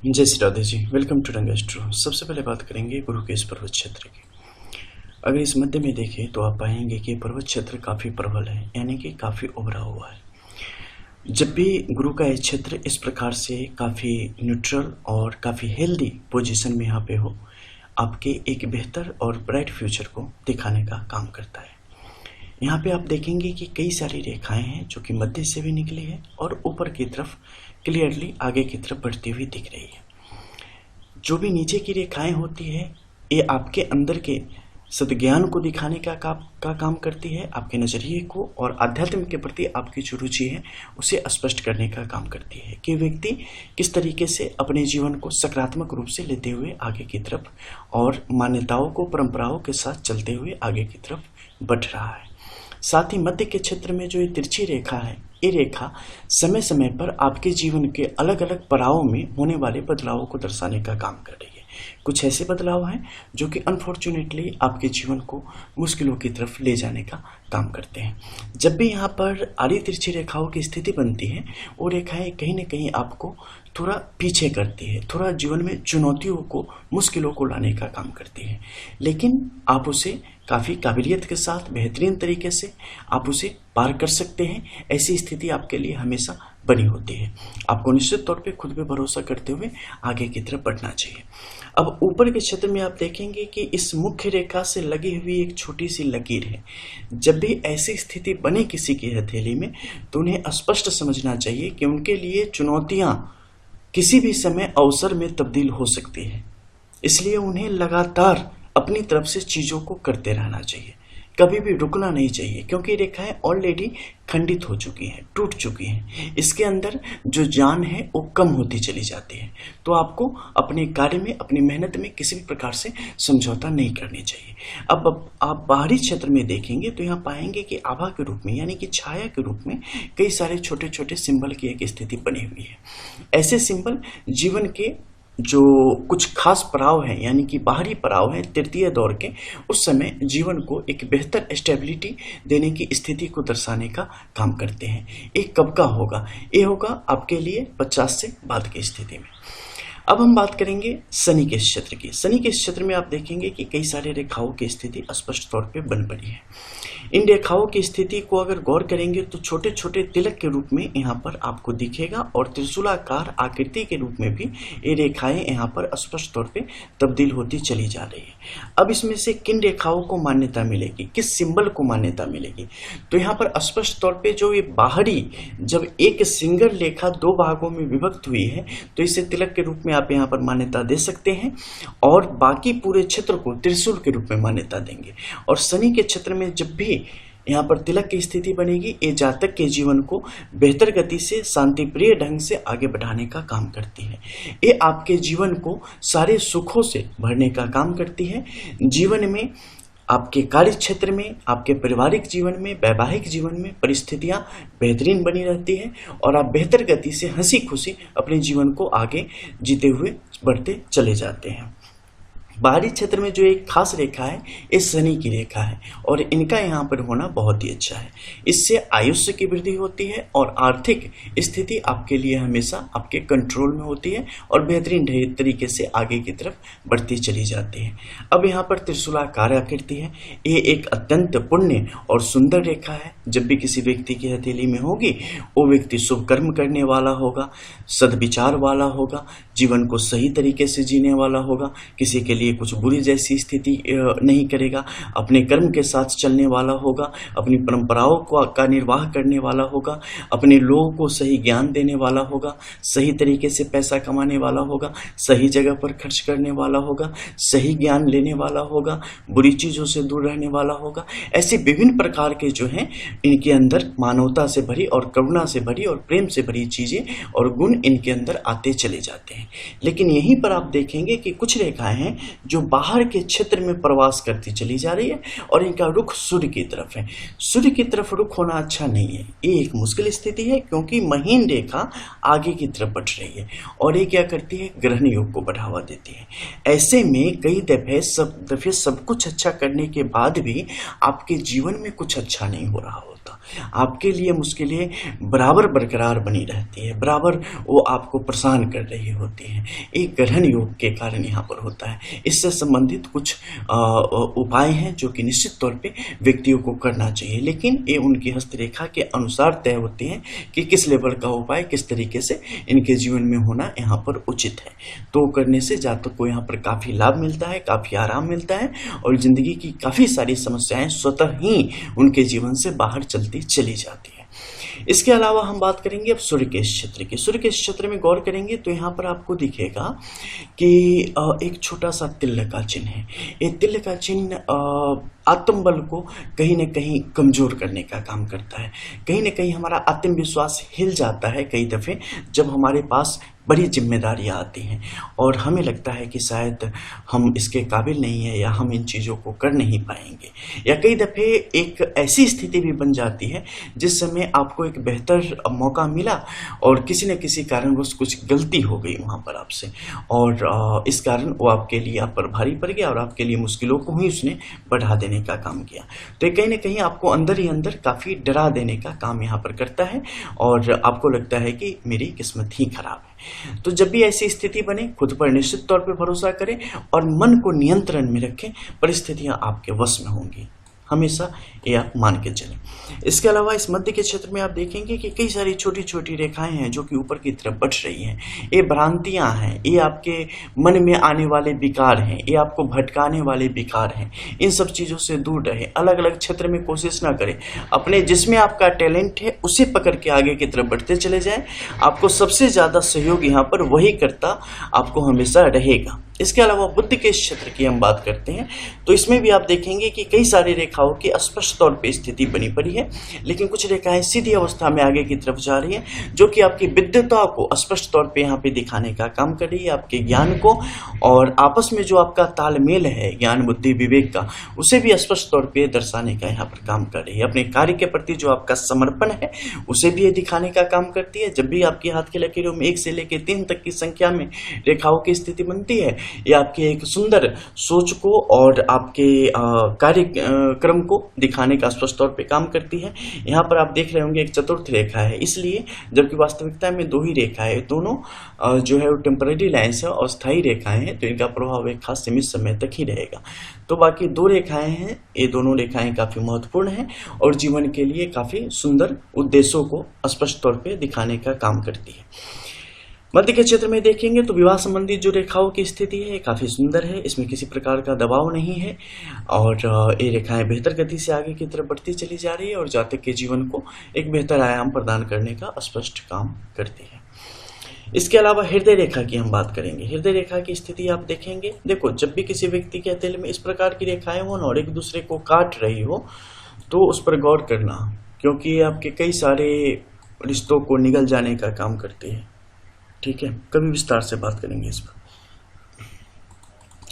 जय Shri Radhe ji. Welcome to रंग astro. सबसे पहले बात करेंगे गुरु के इस पर्वत क्षेत्र की। अगर इस मध्य में देखें तो आप पाएंगे कि पर्वत क्षेत्र काफ़ी प्रबल है, यानी कि काफ़ी उभरा हुआ है। जब भी गुरु का ये क्षेत्र इस प्रकार से काफ़ी न्यूट्रल और काफ़ी हेल्दी पोजीशन में यहाँ पे हो, आपके एक बेहतर और ब्राइट फ्यूचर को दिखाने का काम करता है। यहाँ पे आप देखेंगे कि कई सारी रेखाएं हैं जो कि मध्य से भी निकली है और ऊपर की तरफ क्लियरली आगे की तरफ बढ़ती हुई दिख रही है। जो भी नीचे की रेखाएं होती है ये आपके अंदर के सद्ज्ञान को दिखाने का काम करती है, आपके नज़रिए को और आध्यात्म के प्रति आपकी जो रुचि है उसे स्पष्ट करने का काम करती है कि व्यक्ति किस तरीके से अपने जीवन को सकारात्मक रूप से लेते हुए आगे की तरफ और मान्यताओं को परंपराओं के साथ चलते हुए आगे की तरफ बढ़ रहा है। साथ ही मध्य के क्षेत्र में जो ये तिरछी रेखा है, ये रेखा समय समय पर आपके जीवन के अलग अलग पड़ावों में होने वाले बदलावों को दर्शाने का काम कर रही है। कुछ ऐसे बदलाव हैं जो कि अनफॉर्चुनेटली आपके जीवन को मुश्किलों की तरफ ले जाने का काम करते हैं। जब भी यहाँ पर आड़ी तिरछी रेखाओं की स्थिति बनती है, वो रेखाएं कहीं न कहीं आपको थोड़ा पीछे करती है, थोड़ा जीवन में चुनौतियों को, मुश्किलों को लाने का काम करती है, लेकिन आप उसे काफ़ी काबिलियत के साथ बेहतरीन तरीके से आप उसे पार कर सकते हैं। ऐसी स्थिति आपके लिए हमेशा बनी होती है। आपको निश्चित तौर पे खुद पे भरोसा करते हुए आगे की तरफ बढ़ना चाहिए। अब ऊपर के क्षेत्र में आप देखेंगे कि इस मुख्य रेखा से लगी हुई एक छोटी सी लकीर है। जब भी ऐसी स्थिति बने किसी की हथेली में तो उन्हें स्पष्ट समझना चाहिए कि उनके लिए चुनौतियां किसी भी समय अवसर में तब्दील हो सकती है, इसलिए उन्हें लगातार अपनी तरफ से चीज़ों को करते रहना चाहिए, कभी भी रुकना नहीं चाहिए, क्योंकि रेखाएं ऑलरेडी खंडित हो चुकी हैं, टूट चुकी हैं। इसके अंदर जो जान है वो कम होती चली जाती है। तो आपको अपने कार्य में, अपनी मेहनत में किसी भी प्रकार से समझौता नहीं करनी चाहिए। अब आप बाहरी क्षेत्र में देखेंगे तो यहाँ पाएंगे कि आभा के रूप में, यानी कि छाया के रूप में कई सारे छोटे छोटे सिंबल की एक स्थिति बनी हुई है। ऐसे सिंबल जीवन के जो कुछ खास पड़ाव हैं, यानी कि बाहरी पड़ाव हैं तृतीय दौर के, उस समय जीवन को एक बेहतर स्टेबिलिटी देने की स्थिति को दर्शाने का काम करते हैं। ये कब का होगा? ये होगा आपके लिए 50 से बाद की स्थिति में। अब हम बात करेंगे शनि के क्षेत्र की। शनि के क्षेत्र में आप देखेंगे कि कई सारे रेखाओं की स्थिति स्पष्ट तौर पे बन पड़ी है। इन रेखाओं की स्थिति को अगर गौर करेंगे तो छोटे छोटे तिलक के रूप में यहाँ पर आपको दिखेगा और त्रिशूलाकार आकृति के रूप में भी ये रेखाएं यहाँ पर स्पष्ट तौर पे तब्दील होती चली जा रही है। अब इसमें से किन रेखाओं को मान्यता मिलेगी, किस सिंबल को मान्यता मिलेगी? तो यहाँ पर स्पष्ट तौर पे जो ये बाहरी, जब एक सिंगल रेखा दो भागों में विभक्त हुई है तो इसे तिलक के रूप में आप यहाँ पर मान्यता दे सकते हैं और बाकी पूरे क्षेत्र को त्रिशूल के रूप में मान्यता देंगे। और शनि के क्षेत्र में जब भी यहाँ पर तिलक की स्थिति बनेगी, ये जातक के जीवन को बेहतर गति से, शांति प्रिय ढंग से आगे बढ़ाने का काम करती है। ये आपके जीवन को सारे सुखों से भरने का काम करती है। जीवन में, आपके कार्य क्षेत्र में, आपके पारिवारिक जीवन में, वैवाहिक जीवन में परिस्थितियां बेहतरीन बनी रहती हैं और आप बेहतर गति से हंसी खुशी अपने जीवन को आगे जीते हुए बढ़ते चले जाते हैं। बाहरी क्षेत्र में जो एक खास रेखा है ये शनि की रेखा है और इनका यहाँ पर होना बहुत ही अच्छा है। इससे आयुष्य की वृद्धि होती है और आर्थिक स्थिति आपके लिए हमेशा आपके कंट्रोल में होती है और बेहतरीन तरीके से आगे की तरफ बढ़ती चली जाती है। अब यहाँ पर त्रिशूलाकार आकृति है। ये एक अत्यंत पुण्य और सुंदर रेखा है। जब भी किसी व्यक्ति की हथेली में होगी वो व्यक्ति शुभ कर्म करने वाला होगा, सद्विचार वाला होगा, जीवन को सही तरीके से जीने वाला होगा, किसी के लिए कुछ बुरी जैसी स्थिति नहीं करेगा, अपने कर्म के साथ चलने वाला होगा, अपनी परंपराओं का निर्वाह करने वाला होगा, अपने लोगों को सही ज्ञान देने वाला होगा, सही तरीके से पैसा कमाने वाला होगा, सही जगह पर खर्च करने वाला होगा, सही ज्ञान लेने वाला होगा, बुरी चीज़ों से दूर रहने वाला होगा। ऐसे विभिन्न प्रकार के जो हैं इनके अंदर मानवता से भरी और करुणा से भरी और प्रेम से भरी चीज़ें और गुण इनके अंदर आते चले जाते हैं। लेकिन यहीं पर आप देखेंगे कि कुछ रेखाएं हैं जो बाहर के क्षेत्र में प्रवास करती चली जा रही है और इनका रुख सूर्य की तरफ है। सूर्य की तरफ रुख होना अच्छा नहीं है, ये एक मुश्किल स्थिति है क्योंकि महीन रेखा आगे की तरफ बढ़ रही है और ये क्या करती है, ग्रहण योग को बढ़ावा देती है। ऐसे में कई दफे सब कुछ अच्छा करने के बाद भी आपके जीवन में कुछ अच्छा नहीं हो रहा होता, आपके लिए मुश्किलें बराबर बरकरार बनी रहती है, बराबर वो आपको परेशान कर रही होती हैं। एक ग्रहण योग के कारण यहाँ पर होता है। इससे संबंधित कुछ उपाय हैं जो कि निश्चित तौर पे व्यक्तियों को करना चाहिए, लेकिन ये उनकी हस्तरेखा के अनुसार तय होती हैं कि किस लेवल का उपाय किस तरीके से इनके जीवन में होना यहाँ पर उचित है। तो करने से जातक को यहाँ पर काफ़ी लाभ मिलता है, काफ़ी आराम मिलता है और ज़िंदगी की काफ़ी सारी समस्याएं स्वतः ही उनके जीवन से बाहर चलती चली जाती है। इसके अलावा हम बात करेंगे अब सूर्य के क्षेत्र की। सूर्य के क्षेत्र में गौर करेंगे तो यहाँ पर आपको दिखेगा कि एक छोटा सा तिल का चिन्ह है। ये तिल का चिन्ह आत्मबल को कहीं न कहीं कमजोर करने का काम करता है। कहीं न कहीं हमारा आत्मविश्वास हिल जाता है कई दफ़े जब हमारे पास बड़ी जिम्मेदारियां आती हैं और हमें लगता है कि शायद हम इसके काबिल नहीं है या हम इन चीज़ों को कर नहीं पाएंगे, या कई दफ़े एक ऐसी स्थिति भी बन जाती है जिस समय आपको एक बेहतर मौका मिला और किसी न किसी कारणवश कुछ गलती हो गई वहाँ पर आपसे और इस कारण वो आपके लिए आप पर भारी पड़ गया और आपके लिए मुश्किलों को ही उसने बढ़ा देने का काम किया। तो कहीं न कहीं आपको अंदर ही अंदर काफ़ी डरा देने का काम यहाँ पर करता है और आपको लगता है कि मेरी किस्मत ही खराब है। तो जब भी ऐसी स्थिति बने खुद पर निश्चित तौर पर भरोसा करें और मन को नियंत्रण में रखें, परिस्थितियां आपके वश में होंगी, हमेशा ये आप मान के चलें। इसके अलावा इस मध्य के क्षेत्र में आप देखेंगे कि कई सारी छोटी छोटी रेखाएं हैं जो कि ऊपर की तरफ बढ़ रही हैं। ये भ्रांतियां हैं, ये आपके मन में आने वाले विकार हैं, ये आपको भटकाने वाले विकार हैं। इन सब चीज़ों से दूर रहें, अलग अलग क्षेत्र में कोशिश ना करें, अपने जिसमें आपका टैलेंट है उसे पकड़ के आगे की तरफ बढ़ते चले जाएं। आपको सबसे ज़्यादा सहयोग यहाँ पर वही करता आपको हमेशा रहेगा। इसके अलावा बुद्धि के क्षेत्र की हम बात करते हैं तो इसमें भी आप देखेंगे कि कई सारी रेखाओं की स्पष्ट तौर पे स्थिति बनी पड़ी है, लेकिन कुछ रेखाएं सीधी अवस्था में आगे की तरफ जा रही हैं जो कि आपकी विद्वता को स्पष्ट तौर पे यहाँ पे दिखाने का काम कर रही है, आपके ज्ञान को और आपस में जो आपका तालमेल है ज्ञान बुद्धि विवेक का उसे भी स्पष्ट तौर पे दर्शाने का यहाँ पर काम कर रही है। अपने कार्य के प्रति जो आपका समर्पण है उसे भी ये दिखाने का काम करती है। जब भी आपके हाथ की लकीरों में 1 से लेकर 3 तक की संख्या में रेखाओं की स्थिति बनती है, ये आपके एक सुंदर सोच को और आपके कार्यक्रम को दिखाने का स्पष्ट तौर पे काम करती है। यहाँ पर आप देख रहे होंगे एक चतुर्थ रेखा है, इसलिए जबकि वास्तविकता में 2 ही रेखा है, दोनों जो है वो टेम्पररी लाइन्स है और स्थायी रेखाएं हैं, तो इनका प्रभाव एक खास सीमित समय तक ही रहेगा। तो बाकी 2 रेखाएं हैं, ये दोनों रेखाएं काफी महत्वपूर्ण हैं और जीवन के लिए काफी सुंदर उद्देश्यों को स्पष्ट तौर पे दिखाने का काम करती है। मध्य के क्षेत्र में देखेंगे तो विवाह संबंधी जो रेखाओं की स्थिति है काफ़ी सुंदर है, इसमें किसी प्रकार का दबाव नहीं है और ये रेखाएं बेहतर गति से आगे की तरफ बढ़ती चली जा रही है और जातक के जीवन को एक बेहतर आयाम प्रदान करने का स्पष्ट काम करती है। इसके अलावा हृदय रेखा की हम बात करेंगे। हृदय रेखा की स्थिति आप देखेंगे, देखो जब भी किसी व्यक्ति के दिल में इस प्रकार की रेखाएं हो और एक दूसरे को काट रही हो तो उस पर गौर करना, क्योंकि ये आपके कई सारे रिश्तों को निगल जाने का काम करती है। ठीक है, कभी विस्तार से बात करेंगे इस पर।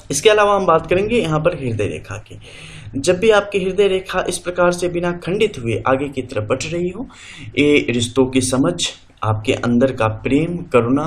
इसके अलावा हम बात करेंगे यहाँ पर हृदय रेखा की। जब भी आपकी हृदय रेखा इस प्रकार से बिना खंडित हुए आगे की तरफ बढ़ रही हो, ये रिश्तों की समझ, आपके अंदर का प्रेम, करुणा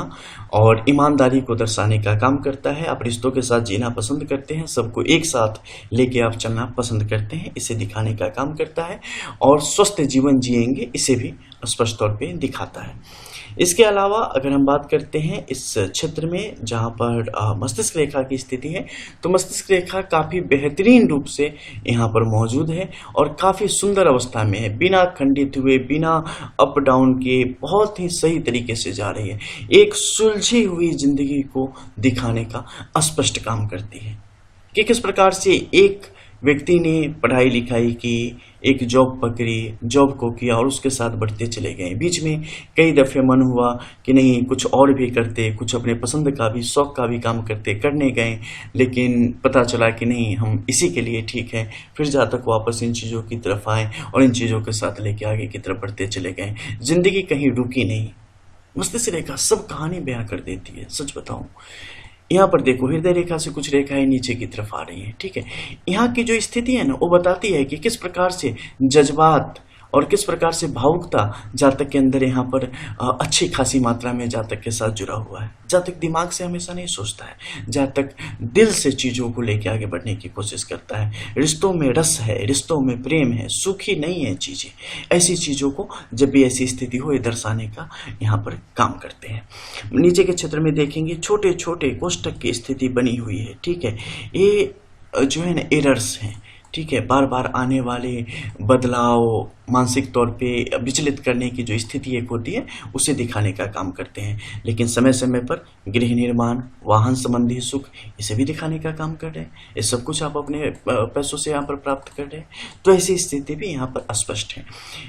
और ईमानदारी को दर्शाने का काम करता है। आप रिश्तों के साथ जीना पसंद करते हैं, सबको एक साथ लेके आप चलना पसंद करते हैं, इसे दिखाने का काम करता है और स्वस्थ जीवन जिएंगे इसे भी स्पष्ट तौर पे दिखाता है। इसके अलावा अगर हम बात करते हैं इस क्षेत्र में जहाँ पर मस्तिष्क रेखा की स्थिति है, तो मस्तिष्क रेखा काफ़ी बेहतरीन रूप से यहाँ पर मौजूद है और काफ़ी सुंदर अवस्था में है, बिना खंडित हुए, बिना अप डाउन के बहुत ही सही तरीके से जा रही है। एक सुलझी हुई जिंदगी को दिखाने का स्पष्ट काम करती है कि किस प्रकार से एक व्यक्ति ने पढ़ाई लिखाई की, एक जॉब पकड़ी, जॉब को किया और उसके साथ बढ़ते चले गए। बीच में कई दफ़े मन हुआ कि नहीं कुछ और भी करते, कुछ अपने पसंद का भी, शौक का भी काम करने गए, लेकिन पता चला कि नहीं हम इसी के लिए ठीक है। फिर जहाँ तक वापस इन चीज़ों की तरफ आए और इन चीज़ों के साथ लेके आगे की तरफ बढ़ते चले गए। जिंदगी कहीं रुकी नहीं। मस्तिष्क रेखा सब कहानी बयां कर देती है। सच बताऊं, यहाँ पर देखो हृदय रेखा से कुछ रेखाएं नीचे की तरफ आ रही हैं, ठीक है। यहाँ की जो स्थिति है ना, वो बताती है कि किस प्रकार से जज्बात और किस प्रकार से भावुकता जातक के अंदर यहाँ पर अच्छी खासी मात्रा में जातक के साथ जुड़ा हुआ है। जातक दिमाग से हमेशा नहीं सोचता है, जातक दिल से चीज़ों को लेकर आगे बढ़ने की कोशिश करता है। रिश्तों में रस है, रिश्तों में प्रेम है, सुखी नहीं है चीज़ें। ऐसी चीज़ों को जब भी ऐसी स्थिति हो, ये दर्शाने का यहाँ पर काम करते हैं। नीचे के क्षेत्र में देखेंगे छोटे छोटे कोष्ठक की स्थिति बनी हुई है, ठीक है। ये जो है ना एरर्स हैं, ठीक है। बार बार आने वाले बदलाव, मानसिक तौर पे विचलित करने की जो स्थिति एक होती है, उसे दिखाने का काम करते हैं। लेकिन समय समय पर गृह निर्माण, वाहन संबंधी सुख, इसे भी दिखाने का काम कर रहे हैं। ये सब कुछ आप अपने पैसों से यहाँ पर प्राप्त कर रहे हैं, तो ऐसी स्थिति भी यहाँ पर स्पष्ट है।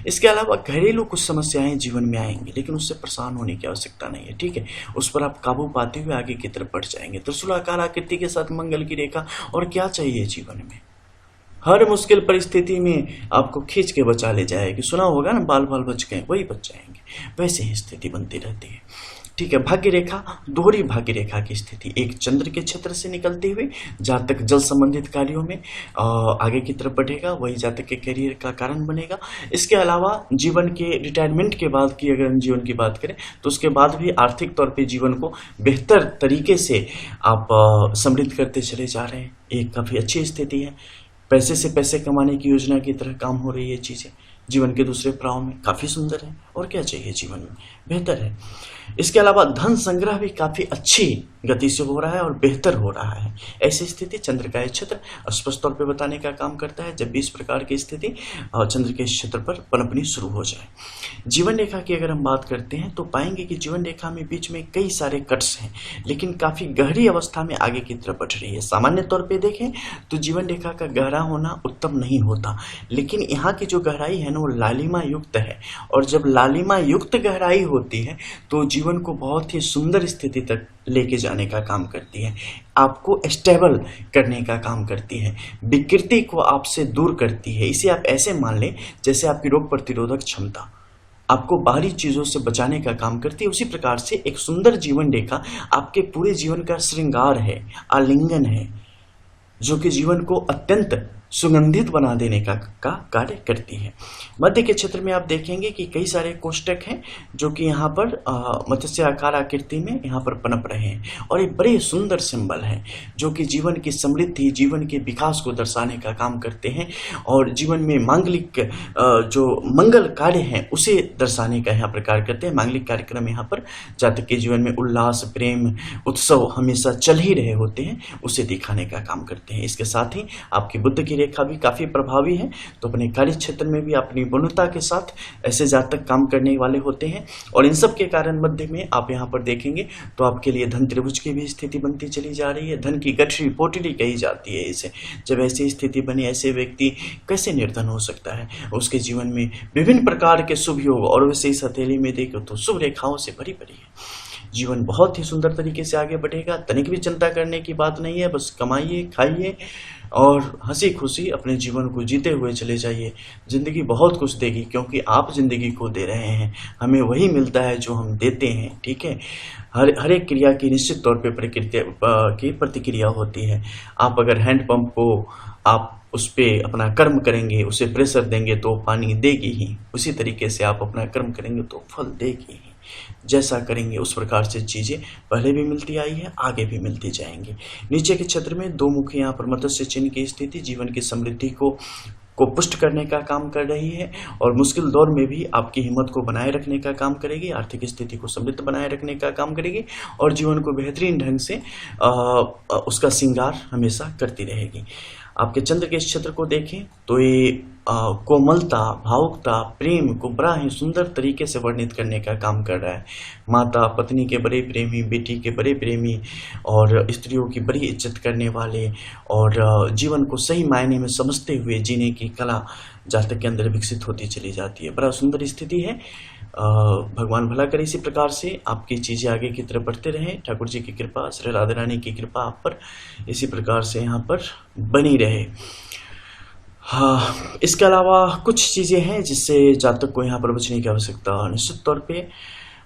इसके अलावा घरेलू कुछ समस्याएं जीवन में आएंगी, लेकिन उससे परेशान होने की आवश्यकता नहीं है, ठीक है। उस पर आप काबू पाते हुए आगे की तरफ बढ़ जाएंगे। त्रिशूलाकार आकृति के साथ मंगल की रेखा, और क्या चाहिए जीवन में। हर मुश्किल परिस्थिति में आपको खींच के बचा ले जाएगी। सुना होगा ना, बाल बाल बच गए, वही बच जाएंगे। वैसे ही स्थिति बनती रहती है, ठीक है। भाग्य रेखा, दोहरी भाग्य रेखा की स्थिति, एक चंद्र के क्षेत्र से निकलती हुई जातक जल संबंधित कार्यों में आगे की तरफ बढ़ेगा, वही जातक के करियर का कारण बनेगा। इसके अलावा जीवन के रिटायरमेंट के बाद की अगर हम जीवन की बात करें, तो उसके बाद भी आर्थिक तौर पे जीवन को बेहतर तरीके से आप समृद्ध करते चले जा रहे हैं। एक काफ़ी अच्छी स्थिति है। पैसे से पैसे कमाने की योजना की तरह काम हो रही है चीज़ें। जीवन के दूसरे पड़ाव में काफ़ी सुंदर है, और क्या चाहिए जीवन में, बेहतर है। इसके अलावा धन संग्रह भी काफ़ी अच्छी गति से हो रहा है और बेहतर हो रहा है। ऐसी स्थिति चंद्र का क्षेत्र स्पष्ट तौर पे बताने का काम करता है, जब भी इस प्रकार की स्थिति चंद्र के क्षेत्र पर पनपनी शुरू हो जाए। जीवन रेखा की अगर हम बात करते हैं, तो पाएंगे कि जीवन रेखा में बीच में कई सारे कट्स हैं, लेकिन काफ़ी गहरी अवस्था में आगे की तरफ बढ़ रही है। सामान्य तौर पर देखें तो जीवन रेखा का गहरा होना उत्तम नहीं होता, लेकिन यहाँ की जो गहराई है ना, वो लालिमा युक्त है। और जब लालिमा युक्त गहराई होती है, तो जीवन को बहुत ही सुंदर स्थिति तक लेके जाने का काम करती है, आपको स्टेबल करने का काम करती है, विकृति को आपसे दूर करती है। इसे आप ऐसे मान लें जैसे आपकी रोग प्रतिरोधक क्षमता आपको बाहरी चीज़ों से बचाने का काम करती है। उसी प्रकार से एक सुंदर जीवन रेखा आपके पूरे जीवन का श्रृंगार है, आलिंगन है, जो कि जीवन को अत्यंत सुगंधित बना देने का कार्य करती है। मध्य के क्षेत्र में आप देखेंगे कि कई सारे कोष्ठक हैं, जो कि यहाँ पर मत्स्य आकार आकृति में यहाँ पर पनप रहे हैं, और एक बड़े सुंदर सिंबल हैं, जो कि जीवन की समृद्धि, जीवन के विकास को दर्शाने का काम करते हैं, और जीवन में मांगलिक जो मंगल कार्य हैं उसे दर्शाने का यहाँ पर कार्य करते हैं। मांगलिक कार्यक्रम यहाँ पर जातक के जीवन में उल्लास, प्रेम, उत्सव हमेशा चल ही रहे होते हैं, उसे दिखाने का काम करते हैं। इसके साथ ही आपकी बुद्ध की रेखा भी काफ़ी प्रभावी है, तो अपने कार्य क्षेत्र में भी अपनी पूर्णता के साथ ऐसे जातक काम करने वाले होते हैं। और इन सब के कारण मध्य में आप यहाँ पर देखेंगे तो आपके लिए धन त्रिभुज की भी स्थिति बनती चली जा रही है। धन की गठरी पोटली कही जाती है इसे। जब ऐसी स्थिति बने, ऐसे व्यक्ति कैसे निर्धन हो सकता है। उसके जीवन में विभिन्न प्रकार के शुभ योग, और वैसे इस हथेली में देखो तो शुभ रेखाओं से भरी पड़ी है। जीवन बहुत ही सुंदर तरीके से आगे बढ़ेगा। तनिक भी चिंता करने की बात नहीं है, बस कमाइए, खाइए और हंसी खुशी अपने जीवन को जीते हुए चले जाइए। ज़िंदगी बहुत कुछ देगी, क्योंकि आप ज़िंदगी को दे रहे हैं। हमें वही मिलता है जो हम देते हैं, ठीक है। हर एक क्रिया की निश्चित तौर पे प्रकृति की प्रतिक्रिया होती है। आप अगर हैंडपंप को आप उस पर अपना कर्म करेंगे, उसे प्रेशर देंगे तो पानी देगी ही। उसी तरीके से आप अपना कर्म करेंगे तो फल देगी ही। जैसा करेंगे उस प्रकार से चीज़ें पहले भी मिलती आई है, आगे भी मिलती जाएंगी। नीचे के क्षेत्र में दो मुखी यहाँ पर मत्स्य चिन्ह की स्थिति जीवन की समृद्धि को पुष्ट करने का काम कर रही है, और मुश्किल दौर में भी आपकी हिम्मत को बनाए रखने का काम करेगी, आर्थिक स्थिति को समृद्ध बनाए रखने का काम करेगी, और जीवन को बेहतरीन ढंग से उसका श्रृंगार हमेशा करती रहेगी। आपके चंद्र के इस क्षेत्र को देखें तो ये कोमलता, भावुकता, प्रेम को बड़ा ही सुंदर तरीके से वर्णित करने का काम कर रहा है। माता, पत्नी के बड़े प्रेमी, बेटी के बड़े प्रेमी, और स्त्रियों की बड़ी इज्जत करने वाले, और जीवन को सही मायने में समझते हुए जीने की कला जातक के अंदर विकसित होती चली जाती है। बड़ा सुंदर स्थिति है। भगवान भला करे। इसी प्रकार से आपकी चीज़ें आगे की तरफ बढ़ते रहें। ठाकुर जी की कृपा, श्री राधा रानी की कृपा आप पर इसी प्रकार से यहाँ पर बनी रहे। हाँ, इसके अलावा कुछ चीज़ें हैं जिससे जातक को यहाँ पर बचने की आवश्यकता निश्चित तौर पे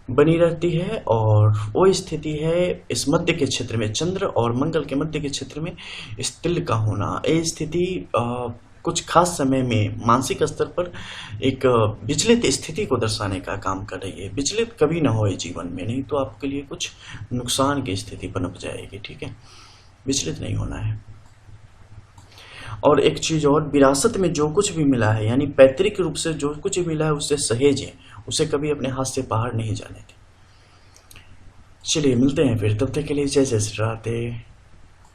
बनी रहती है। और वो स्थिति है इस मध्य के क्षेत्र में, चंद्र और मंगल के मध्य के क्षेत्र में इस तिल का होना। ये स्थिति कुछ खास समय में मानसिक स्तर पर एक विचलित स्थिति को दर्शाने का काम कर रही है। विचलित कभी ना होए जीवन में, नहीं तो आपके लिए कुछ नुकसान की स्थिति पनप जाएगी। ठीक है, विचलित नहीं होना है। और एक चीज और, विरासत में जो कुछ भी मिला है, यानी पैतृक रूप से जो कुछ भी मिला है, उससे सहेजें, उसे कभी अपने हाथ से बाहर नहीं जाने दें। चलिए मिलते हैं फिर, तब तक के लिए जय जय श्री राधे।